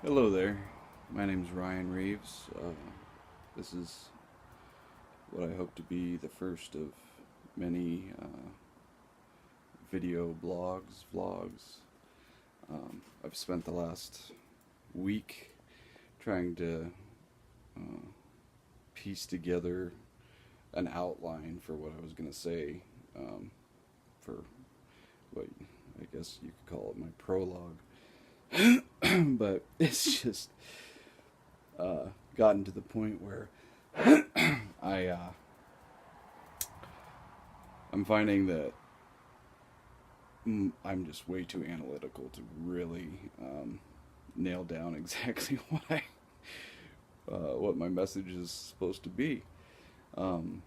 Hello there. My name is Ryan Reeves. This is what I hope to be the first of many video blogs, vlogs. I've spent the last week trying to uh, piece together an outline for what I was going to say for what I guess you could call it my prologue. But it's just gotten to the point where I I'm finding that I'm just way too analytical to really nail down exactly what my message is supposed to be. Um,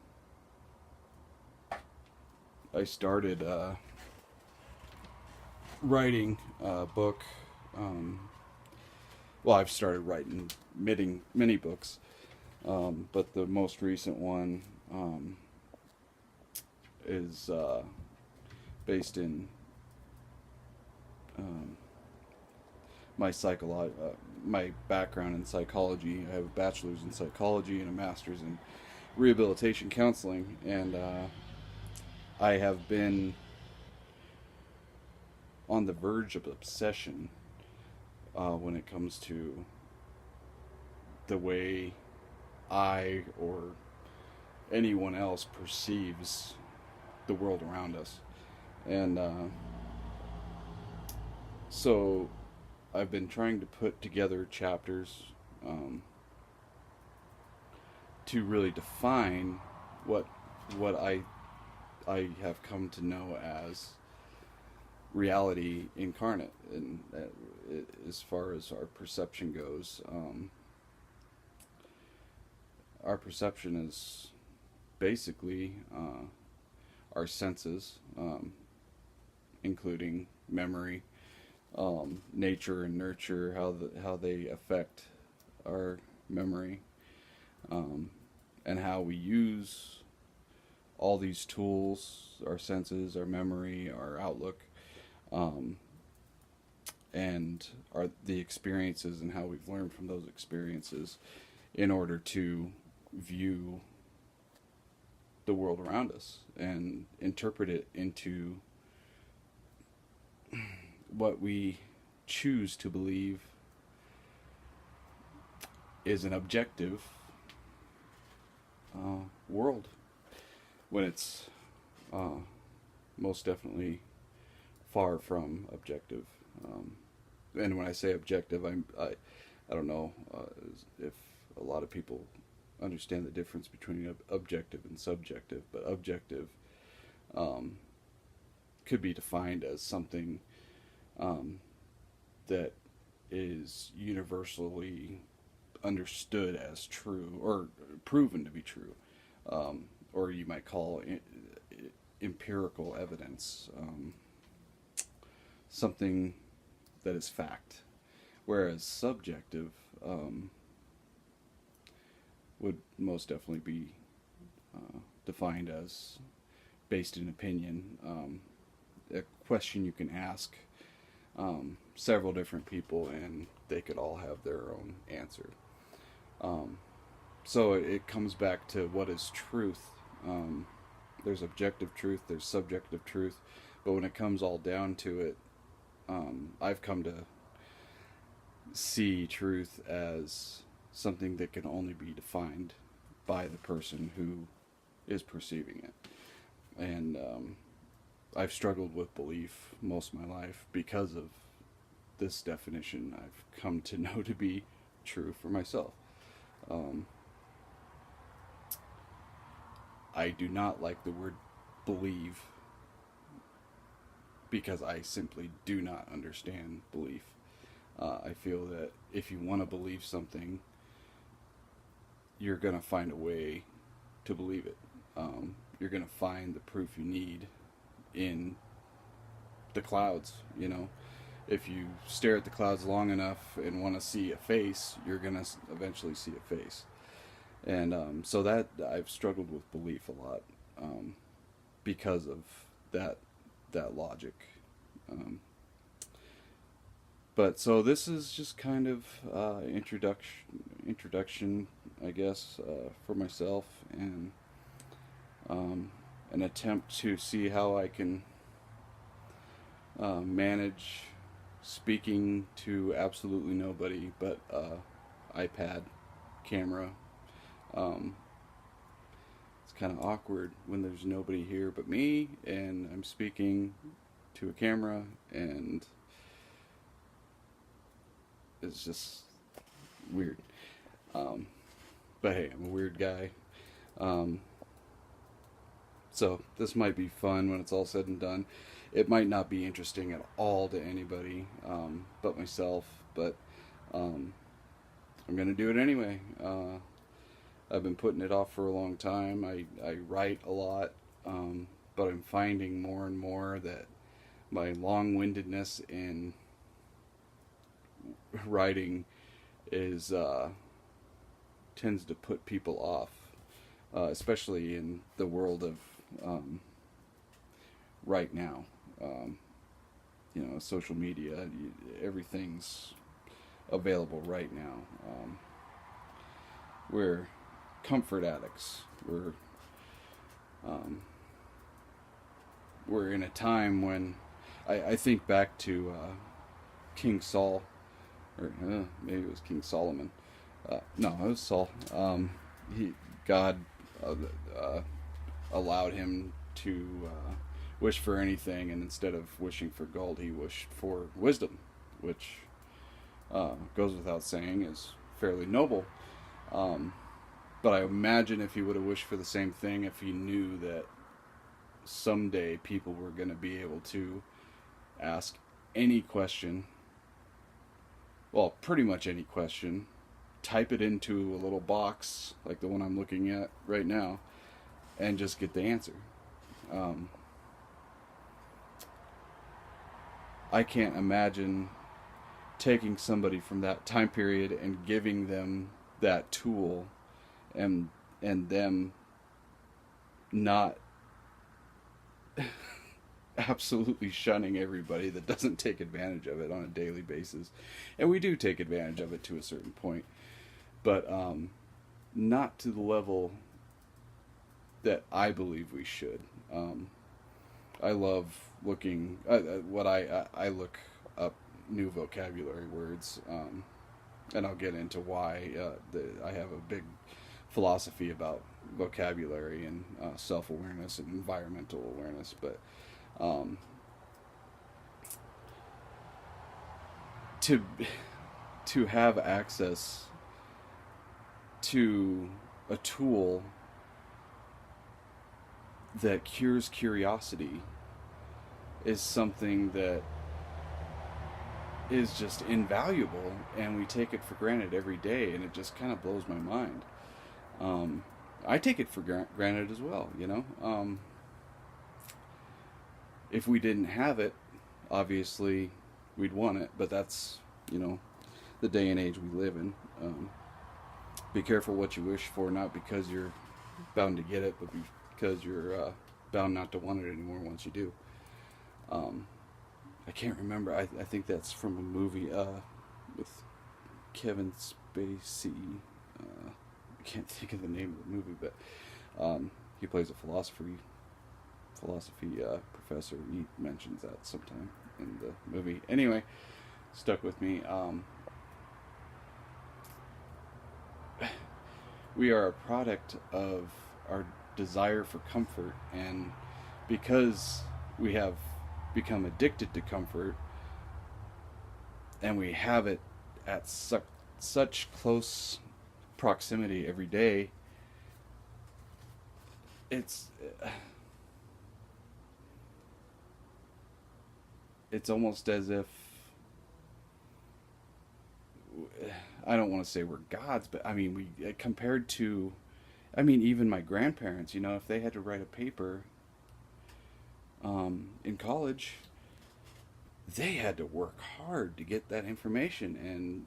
I started writing a book. Um, well, I've started writing many books, but the most recent one is based in um, my background in psychology. I have a bachelor's in psychology and a master's in rehabilitation counseling, and I have been on the verge of obsession when it comes to the way I or anyone else perceives the world around us. And so I've been trying to put together chapters um, to really define what what I have come to know as reality incarnate, and as far as our perception goes, our perception is basically our senses, including memory, nature and nurture, how they affect our memory, um, and how we use all these tools, our senses, our memory, our outlook, um, and the experiences and how we've learned from those experiences in order to view the world around us and interpret it into what we choose to believe is an objective world, when it's uh, most definitely far from objective. And when I say objective, I don't know if a lot of people understand the difference between objective and subjective, but objective um, could be defined as something um, that is universally understood as true or proven to be true, or you might call empirical evidence, something that is fact. Whereas subjective would most definitely be defined as based in opinion, a question you can ask several different people and they could all have their own answer. Um, so it comes back to what is truth. There's objective truth, there's subjective truth, but when it comes all down to it, I've come to see truth as something that can only be defined by the person who is perceiving it. And I've struggled with belief most of my life because of this definition I've come to know to be true for myself. Um, I do not like the word believe because I simply do not understand belief. I feel that if you want to believe something, you're going to find a way to believe it. You're going to find the proof you need in the clouds. You know, if you stare at the clouds long enough and want to see a face, you're going to eventually see a face. And so that I've struggled with belief a lot because of that logic. Um, But so this is just kind of introduction, I guess, for myself, and an attempt to see how I can manage speaking to absolutely nobody but iPad camera. Um, it's kind of awkward when there's nobody here but me, and I'm speaking to a camera, and it's just weird. But hey, I'm a weird guy. So this might be fun when it's all said and done. It might not be interesting at all to anybody but myself, but I'm going to do it anyway. I've been putting it off for a long time. I write a lot, but I'm finding more and more that my long-windedness in writing is tends to put people off, especially in the world of right now. Social media, everything's available right now. We're comfort addicts. We're in a time when I think back to King Saul, or maybe it was King Solomon. No, it was Saul. God allowed him to wish for anything, and instead of wishing for gold, he wished for wisdom, which goes without saying is fairly noble. But I imagine if he would have wished for the same thing, if he knew that someday people were going to be able to ask any question, well, pretty much any question, type it into a little box like the one I'm looking at right now, and just get the answer. I can't imagine taking somebody from that time period and giving them that tool, and them not absolutely shunning everybody that doesn't take advantage of it on a daily basis. And we do take advantage of it to a certain point, but not to the level that I believe we should. I love looking I look up new vocabulary words, and I'll get into why. I have a big philosophy about vocabulary and self-awareness and environmental awareness, but to have access to a tool that cures curiosity is something that is just invaluable, and we take it for granted every day, and it just kind of blows my mind. I take it for granted as well, if we didn't have it, obviously we'd want it, but that's, the day and age we live in. Be careful what you wish for, not because you're bound to get it, but because you're bound not to want it anymore once you do. I can't remember. I think that's from a movie with Kevin Spacey. I can't think of the name of the movie, but he plays a philosophy professor. He mentions that sometime in the movie. Anyway, stuck with me. We are a product of our desire for comfort, and because we have become addicted to comfort, and we have it at such close proximity every day, it's almost as if, I don't want to say we're gods, but I mean, we compared to, even my grandparents, if they had to write a paper in college, they had to work hard to get that information.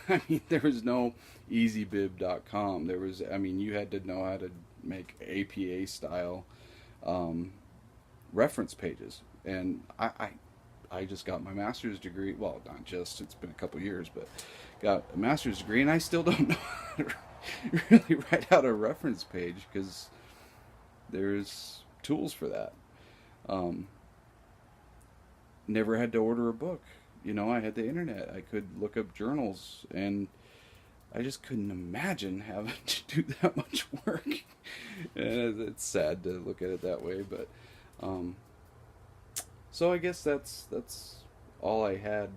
And there was no easybib.com. There was, you had to know how to make APA style reference pages. And I just got my master's degree. Well, not just, it's been a couple years, but got a master's degree, and I still don't know how to really write out a reference page because there's tools for that. Um, Never had to order a book. You know, I had the internet. I could look up journals, and I just couldn't imagine having to do that much work. And it's sad to look at it that way, but um, so I guess that's all I had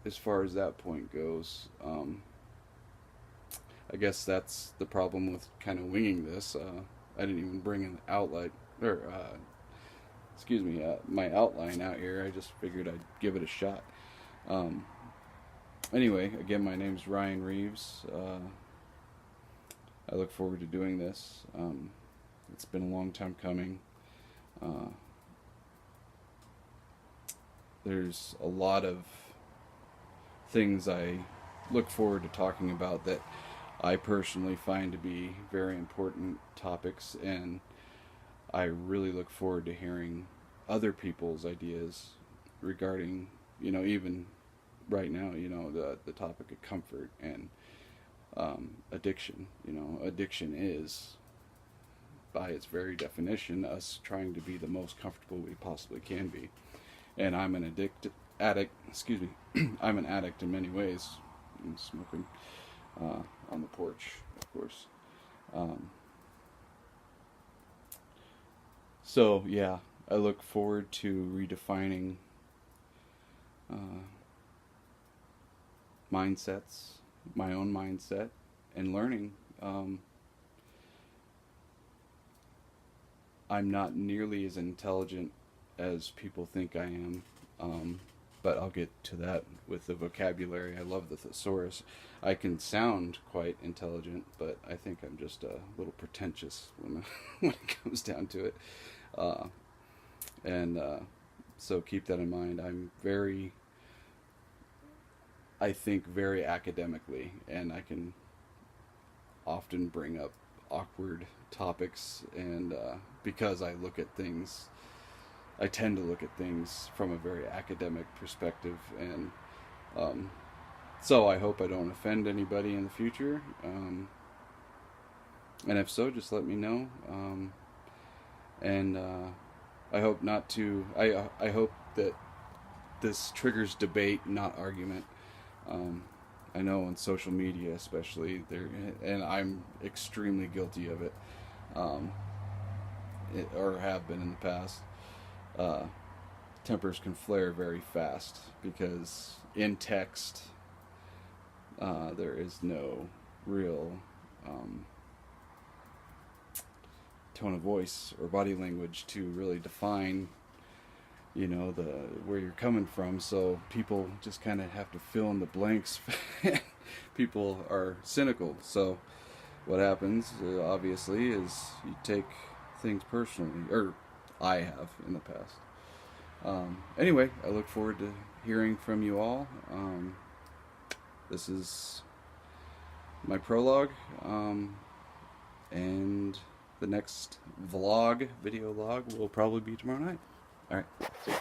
as far as that point goes. I guess that's the problem with kind of winging this. I didn't even bring an outline or my outline out here. I just figured I'd give it a shot. Um, anyway, again, my name's Ryan Reeves. I look forward to doing this. It's been a long time coming. There's a lot of things I look forward to talking about that I personally find to be very important topics, and I really look forward to hearing other people's ideas regarding, you know, even right now, you know, the topic of comfort and addiction. You know, addiction is, by its very definition, us trying to be the most comfortable we possibly can be. And I'm an addict. Excuse me. I'm an addict in many ways. I'm smoking on the porch, of course. So yeah, I look forward to redefining mindsets, my own mindset, and learning. I'm not nearly as intelligent as people think I am, but I'll get to that with the vocabulary. I love the thesaurus. I can sound quite intelligent, but I think I'm just a little pretentious when when it comes down to it. And so keep that in mind. I'm I think very academically, and I can often bring up awkward topics, and because I tend to look at things from a very academic perspective, and so I hope I don't offend anybody in the future, and if so, just let me know, and I hope not to. I hope that this triggers debate, not argument. I know on social media, especially there, and I'm extremely guilty of it, or have been in the past. Tempers can flare very fast because in text, there is no real tone of voice or body language to really define, you know, where you're coming from. So people just kind of have to fill in the blanks. People are cynical. So what happens, obviously, is you take things personally, or I have in the past. Anyway, I look forward to hearing from you all. This is my prologue, and the next video log will probably be tomorrow night. All right, see you.